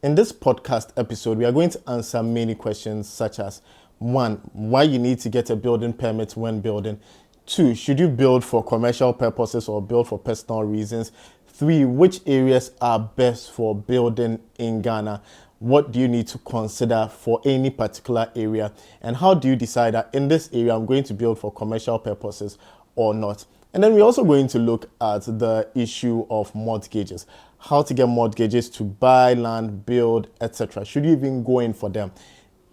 In this podcast episode, we are going to answer many questions such as 1. Why you need to get a building permit when building. 2. Should you build for commercial purposes or build for personal reasons? 3. Which areas are best for building in Ghana? What do you need to consider for any particular area? And how do you decide that in this area I'm going to build for commercial purposes or not? And then we're also going to look at the issue of mortgages, how to get mortgages to buy land, build, etc. Should you even go in for them?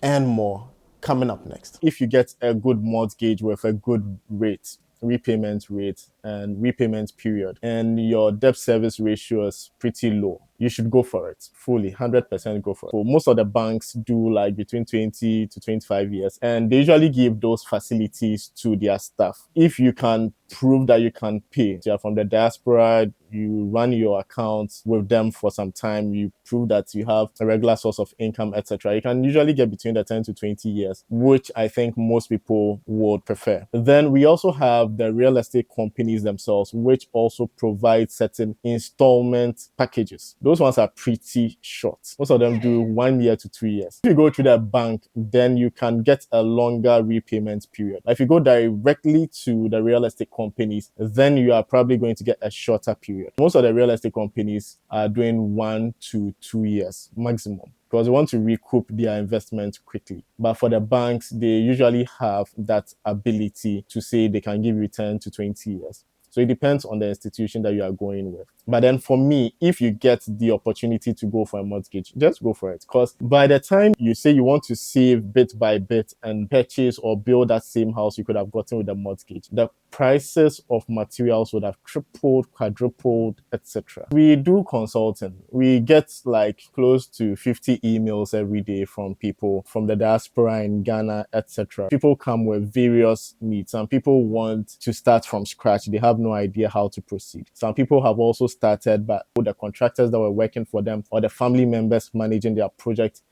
And more coming up next. If you get a good mortgage with a good rate, repayment rate and repayment period, and your debt service ratio is pretty low, you should go for it fully, 100% go for it. So most of the banks do like between 20 to 25 years, and they usually give those facilities to their staff. If you can prove that you can pay, so you're from the diaspora, you run your accounts with them for some time, you prove that you have a regular source of income, etc. You can usually get between the 10 to 20 years, which I think most people would prefer. Then we also have the real estate companies themselves, which also provide certain installment packages. Those ones are pretty short. Most of them do 1 year to 2 years. If you go to the bank, then you can get a longer repayment period. If you go directly to the real estate companies, then you are probably going to get a shorter period. Most of the real estate companies are doing 1 to 2 years maximum, because they want to recoup their investment quickly. But for the banks, they usually have that ability to say they can give you 10 to 20 years. So it depends on the institution that you are going with. But then for me, if you get the opportunity to go for a mortgage, just go for it. Because by the time you say you want to save bit by bit and purchase or build that same house you could have gotten with a mortgage, the prices of materials would have tripled, quadrupled, etc. We do consulting. We get like close to 50 emails every day from people from the diaspora in Ghana, etc. People come with various needs. Some people want to start from scratch. They have no idea how to proceed. Some people have also started, but the contractors that were working for them or the family members managing their project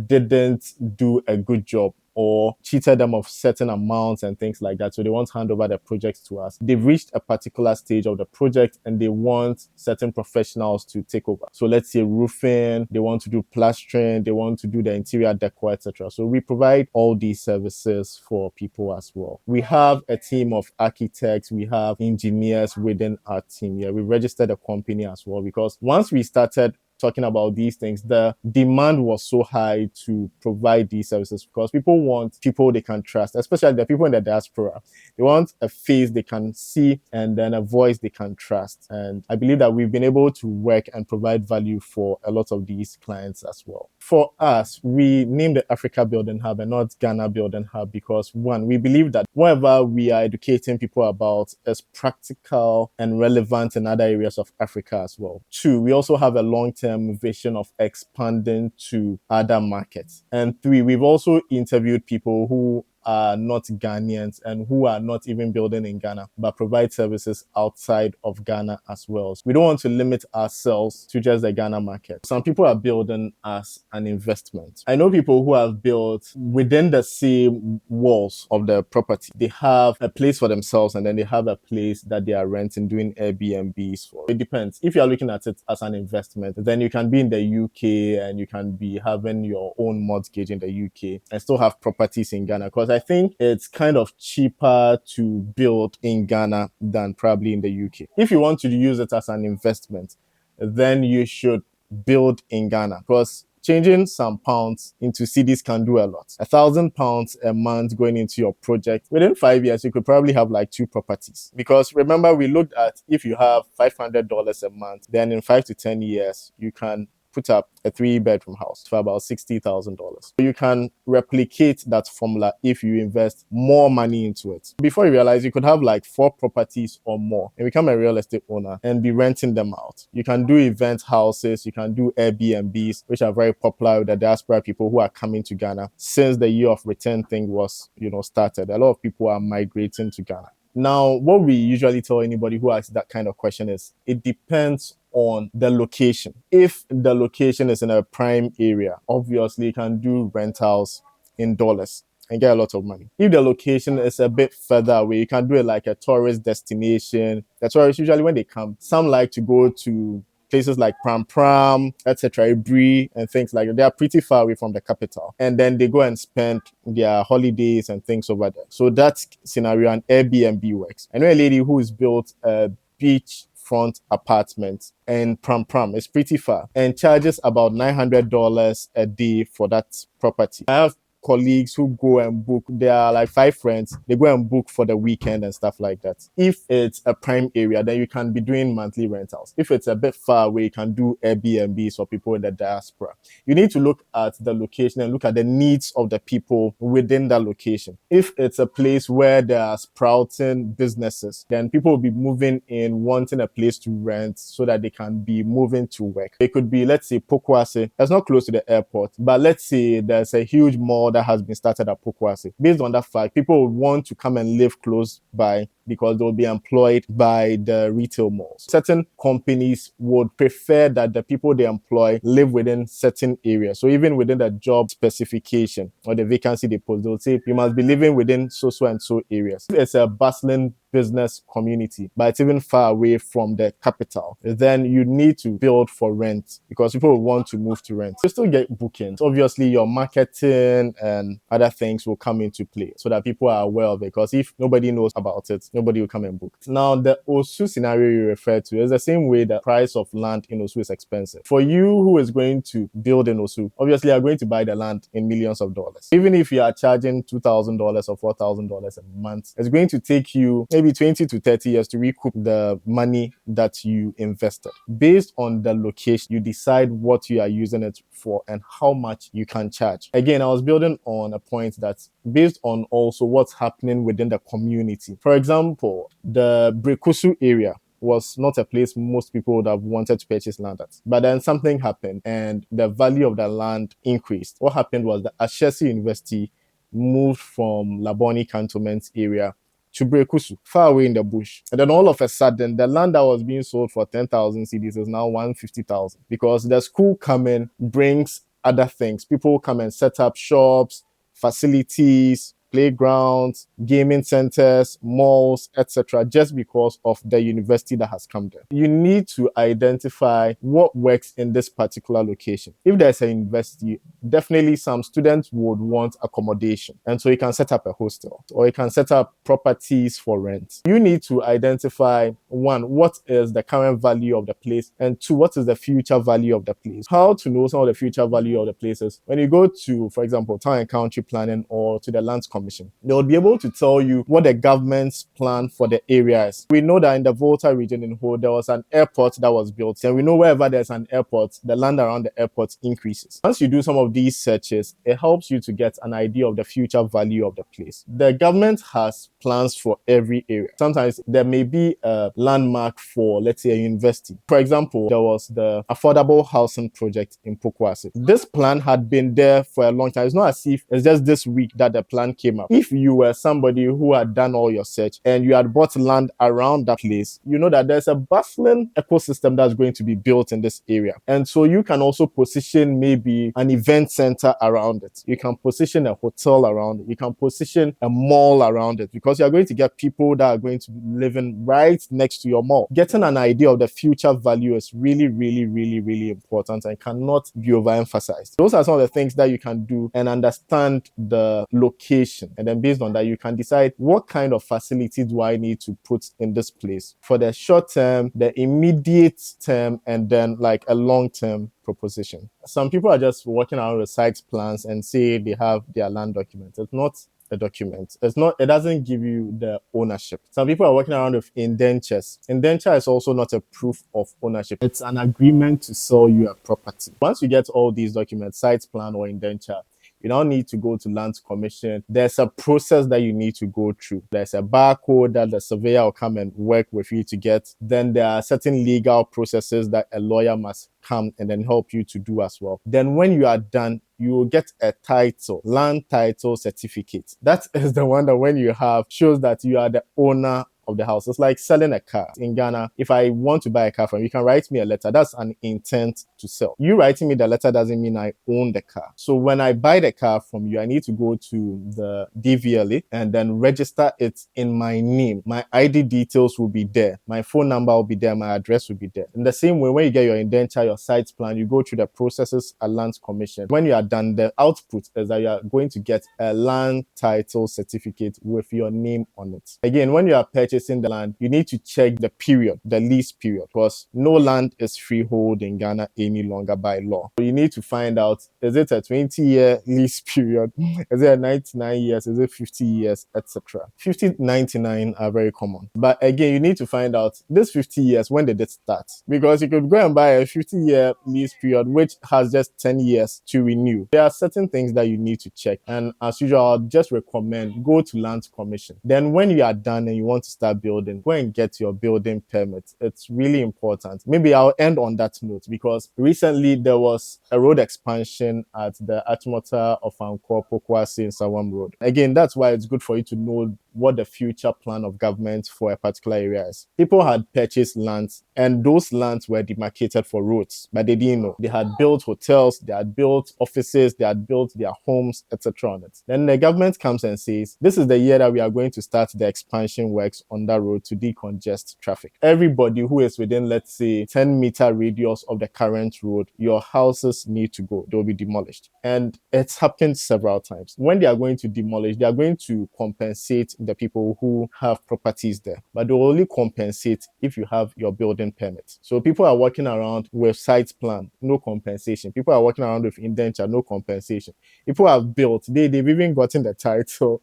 didn't do a good job or cheated them of certain amounts and things like that. So they want to hand over the projects to us. They've reached a particular stage of the project and they want certain professionals to take over. So let's say roofing, they want to do plastering, they want to do the interior decor, etc. So we provide all these services for people as well. We have a team of architects, we have engineers within our team. Yeah, we registered a company as well, because once we started talking about these things, the demand was so high to provide these services, because people want people they can trust, especially the people in the diaspora. They want a face they can see and then a voice they can trust. And I believe that we've been able to work and provide value for a lot of these clients as well. For us, we named the Africa Building Hub and not Ghana Building Hub because, one, we believe that whatever we are educating people about is practical and relevant in other areas of Africa as well. 2, we also have a long-term vision of expanding to other markets. And 3, we've also interviewed people who are not Ghanaians and who are not even building in Ghana, but provide services outside of Ghana as well. So we don't want to limit ourselves to just the Ghana market. Some people are building as an investment. I know people who have built within the same walls of the property. They have a place for themselves and then they have a place that they are renting, doing Airbnbs for. It depends. If you are looking at it as an investment, then you can be in the UK and you can be having your own mortgage in the UK and still have properties in Ghana, because I think it's kind of cheaper to build in Ghana than probably in the UK. If you want to use it as an investment, then you should build in Ghana, because changing some pounds into cedis can do a lot. £1,000 a month going into your project, within 5 years, you could probably have like 2 properties. Because remember, we looked at if you have $500 a month, then in 5 to 10 years, you can put up a 3-bedroom house for about $60,000. You can replicate that formula if you invest more money into it. Before you realize, you could have like 4 properties or more and become a real estate owner and be renting them out. You can do event houses, you can do Airbnbs, which are very popular with the diaspora people who are coming to Ghana since the year of return thing was, started. A lot of people are migrating to Ghana. Now, what we usually tell anybody who asks that kind of question is, it depends on the location. If the location is in a prime area, obviously you can do rentals in dollars and get a lot of money. If the location is a bit further away, you can do it like a tourist destination. The tourists, usually when they come, some like to go to places like Pram Pram, etc., Ibri, and things like that. They are pretty far away from the capital. And then they go and spend their holidays and things over there. So that scenario, an Airbnb works. I know a lady who has built a beach front apartment in Pram Pram. It's pretty far and charges about $900 a day for that property. I have colleagues who go and book. There are like 5 friends. They go and book for the weekend and stuff like that. If it's a prime area, then you can be doing monthly rentals. If it's a bit far away, you can do Airbnbs for people in the diaspora. You need to look at the location and look at the needs of the people within that location. If it's a place where there are sprouting businesses, then people will be moving in wanting a place to rent so that they can be moving to work. It could be, let's say, Pokwase. That's not close to the airport, but let's say there's a huge mall that has been started at Pokwase. Based on that fact, people would want to come and live close by because they'll be employed by the retail malls. Certain companies would prefer that the people they employ live within certain areas. So even within the job specification or the vacancy they post, they'll say you must be living within so and so areas. If it's a bustling business community, but it's even far away from the capital, then you need to build for rent because people will want to move to rent. You still get bookings. Obviously, your marketing and other things will come into play so that people are aware of it, because if nobody knows about it, nobody will come and book. Now, the Osu scenario you referred to is the same way the price of land in Osu is expensive. For you who is going to build in Osu, obviously you are going to buy the land in millions of dollars. Even if you are charging $2,000 or $4,000 a month, it's going to take you maybe 20 to 30 years to recoup the money that you invested. Based on the location, you decide what you are using it for and how much you can charge. Again, I was building on a point that's based on also what's happening within the community. For example, the Brekusu area was not a place most people would have wanted to purchase land at. But then something happened and the value of the land increased. What happened was that Ashesi University moved from Laboni Cantonment area to Brekusu, far away in the bush. And then all of a sudden, the land that was being sold for 10,000 cedis is now 150,000 because the school coming brings other things. People come and set up shops, facilities, playgrounds, gaming centers, malls, etc., just because of the university that has come there. You need to identify what works in this particular location. If there's a university, definitely some students would want accommodation. And so you can set up a hostel or you can set up properties for rent. You need to identify, one, what is the current value of the place, and two, what is the future value of the place. How to know some of the future value of the places? When you go to, for example, town and country planning or to the Lands Commission, they'll be able to tell you what the government's plan for the area is. We know that in the Volta region in Ho, there was an airport that was built, and we know wherever there's an airport, the land around the airport increases. Once you do some of these searches, it helps you to get an idea of the future value of the place. The government has plans for every area. Sometimes there may be a landmark for, let's say, a university. For example, there was the affordable housing project in Pokwase. This plan had been there for a long time. It's not as if it's just this week that the plan came up. If you were somebody who had done all your search and you had bought land around that place, you know that there's a bustling ecosystem that's going to be built in this area. And so you can also position maybe an event center around it. You can position a hotel around it. You can position a mall around it, because you're going to get people that are going to be living right next to your mall. Getting an idea of the future value is really, really, really, really important and cannot be overemphasized. Those are some of the things that you can do and understand the location. And then based on that, you can decide what kind of facility do I need to put in this place for the short term, the immediate term, and then like a long term proposition. Some people are just walking around with site plans and say they have their land documents. It's not a document. It doesn't give you the ownership. Some people are working around with indentures. Indenture is also not a proof of ownership. It's an agreement to sell you a property. Once you get all these documents, site plan or indenture, you don't need to go to Lands Commission. There's a process that you need to go through. There's a barcode that the surveyor will come and work with you to get. Then there are certain legal processes that a lawyer must come and then help you to do as well. Then when you are done, you will get a title, land title certificate. That is the one that when you have, shows that you are the owner of the house. It's like selling a car. In Ghana, if I want to buy a car from you, you can write me a letter. That's an intent to sell. You writing me the letter doesn't mean I own the car. So when I buy the car from you, I need to go to the DVLA and then register it in my name. My ID details will be there. My phone number will be there. My address will be there. In the same way, when you get your indenture, your site plan, you go through the processes at Lands Commission. When you are done, the output is that you are going to get a land title certificate with your name on it. Again, when you are purchasing the land, you need to check the period, the lease period, because no land is freehold in Ghana any longer by law. So you need to find out, is it a 20-year lease period? Is it a 99 years? Is it 50 years, etc.? 50, 99 are very common. But again, you need to find out this 50 years, when did it start? Because you could go and buy a 50-year lease period, which has just 10 years to renew. There are certain things that you need to check. And as usual, I'll just recommend go to Lands Commission. Then when you are done and you want to start building, go and get your building permit. It's really important. Maybe I'll end on that note because recently there was a road expansion at the Achimota of Anko Pokwasi in Sawam Road. Again, that's why it's good for you to know what the future plan of government for a particular area is. People had purchased lands and those lands were demarcated for roads, but they didn't know. They had built hotels, they had built offices, they had built their homes, etc. on it. Then the government comes and says, this is the year that we are going to start the expansion works on that road to decongest traffic. Everybody who is within, let's say, 10-meter radius of the current road, your houses need to go. They'll be demolished. And it's happened several times. When they are going to demolish, they are going to compensate the people who have properties there, but they will only compensate if you have your building permit. So people are walking around with site plan, no compensation. People are walking around with indenture, no compensation. People have built, they've even gotten the title,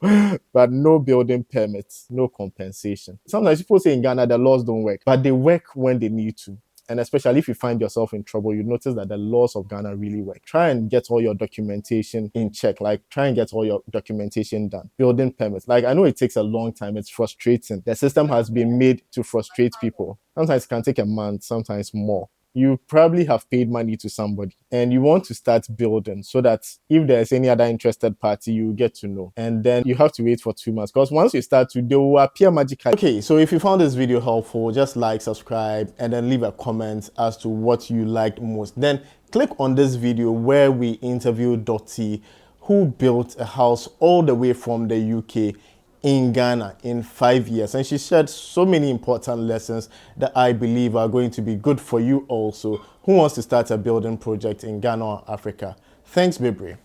but no building permits, no compensation. Sometimes people say in Ghana the laws don't work, but they work when they need to. And especially if you find yourself in trouble, you notice that the laws of Ghana really work. Try and get all your documentation in check. Like, try and get all your documentation done. Building permits. Like, I know it takes a long time. It's frustrating. The system has been made to frustrate people. Sometimes it can take a month, sometimes more. You probably have paid money to somebody and you want to start building so that if there's any other interested party, you get to know. And then you have to wait for 2 months because once you start to, they will appear magically. Okay, so if you found this video helpful, just like, subscribe, and then leave a comment as to what you liked most. Then click on this video where we interviewed Dottie, who built a house all the way from the UK in Ghana in 5 years, and she shared so many important lessons that I believe are going to be good for you also who wants to start a building project in Ghana or Africa. Thanks, Bibri.